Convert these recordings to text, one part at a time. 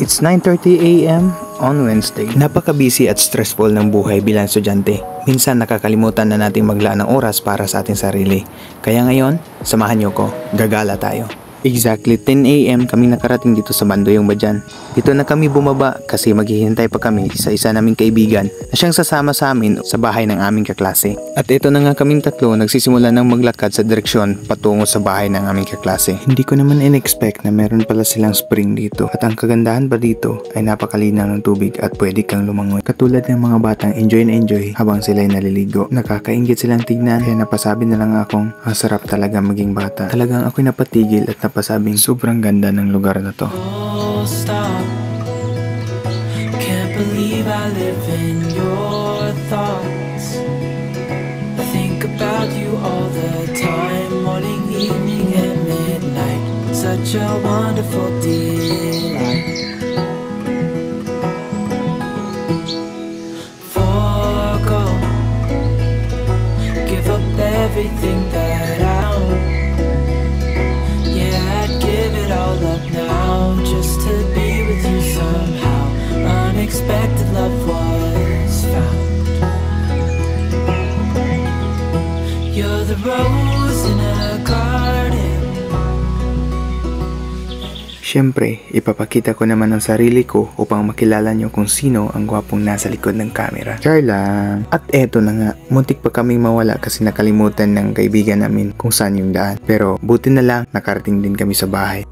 It's 9:30 AM on Wednesday. Napaka-busy at stressful ng buhay bilang estudyante. Minsan nakakalimutan na nating maglaan ng oras para sa ating sarili. Kaya ngayon, samahan niyo ko. Gagala tayo. Exactly 10 AM kami nakarating dito sa Bandoyong Badyan. Dito na kami bumaba kasi maghihintay pa kami sa isa naming kaibigan na siyang sasama sa amin sa bahay ng aming kaklase. At ito na nga kaming tatlo nagsisimula ng maglakad sa direksyon patungo sa bahay ng aming kaklase. Hindi ko naman in-expect na meron pala silang spring dito. At ang kagandahan pa dito ay napakalinaw ng tubig at pwede kang lumangoy. Katulad ng mga batang enjoy na enjoy habang sila'y naliligo. Nakakaingit silang tignan kaya napasabi na lang akong ang sarap talaga maging bata. Talagang ako'y napatigil at napasabing sobrang ganda ng lugar na to. Oh, stop. Can't believe I live in your thoughts. I think about you all the time, morning, evening, and midnight. Such a wonderful delight. Forgo, give up everything that I own. Give it all up now, just to be with you somehow. Unexpected love was found. You're the rose in a garden. Siyempre, ipapakita ko naman ang sarili ko upang makilala nyo kung sino ang gwapong nasa likod ng camera. Char lang. At eto na nga, muntik pa kaming mawala kasi nakalimutan ng kaibigan namin kung saan yung daan. Pero buti na lang, nakarating din kami sa bahay.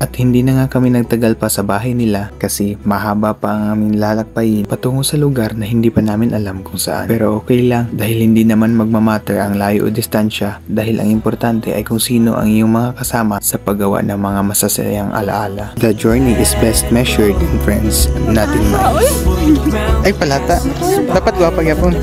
At hindi na nga kami nagtagal pa sa bahay nila kasi mahaba pa ang aming lalakbayin patungo sa lugar na hindi pa namin alam kung saan. Pero okay lang dahil hindi naman magmamatter ang layo o distansya dahil ang importante ay kung sino ang iyong mga kasama sa paggawa ng mga masasayang alaala. The journey is best measured in friends, not in miles. Ay palata, dapat gwapa yapon.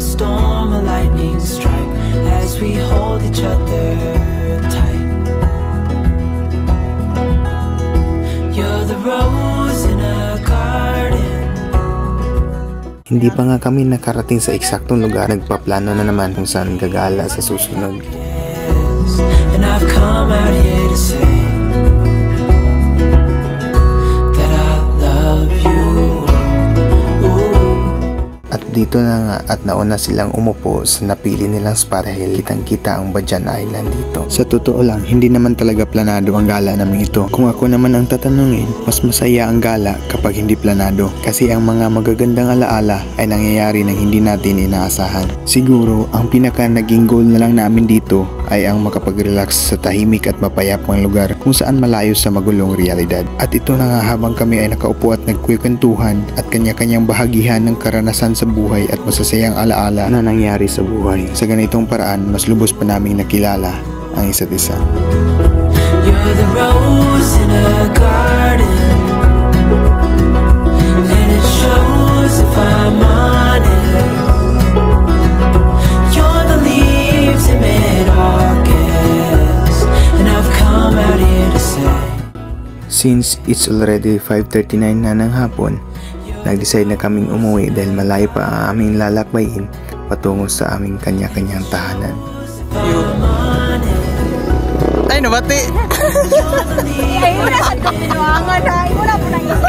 Hindi pa nga kami nakarating sa eksaktong lugar, nagpaplano na naman kung saan gagala sa susunod. And I've come out here to say that I love you. At dito na nga at nauna silang umupo sa napili nilang spot dahil kitang-kita ang Badyan Island dito. Sa totoo lang, hindi naman talaga planado ang gala namin ito. Kung ako naman ang tatanungin, mas masaya ang gala kapag hindi planado. Kasi ang mga magagandang alaala ay nangyayari nang hindi natin inaasahan. Siguro, ang pinaka naging goal na lang namin dito ay ang makapag-relax sa tahimik at mapayapang lugar kung saan malayo sa magulong realidad. At ito na nga habang kami ay nakaupo at nagkukwentuhan at kanya-kanyang bahagihan ng karanasan sa buhay at masasayang alaala na nangyari sa buhay. Sa ganitong paraan, mas lubos pa naming nakilala ang isa't isa. You're the rose in a garden, and it shows if I'm honest. You're the leaves in mid-August, and I've come out here to say. Since it's already 5:39 na ng hapon, nag-decide na kaming umuwi dahil malayo pa ang aming lalakbayin patungo sa aming kanya-kanyang tahanan. Ay, nabati! Ay, wala sa kapinuangan ha! Wala po nang isip.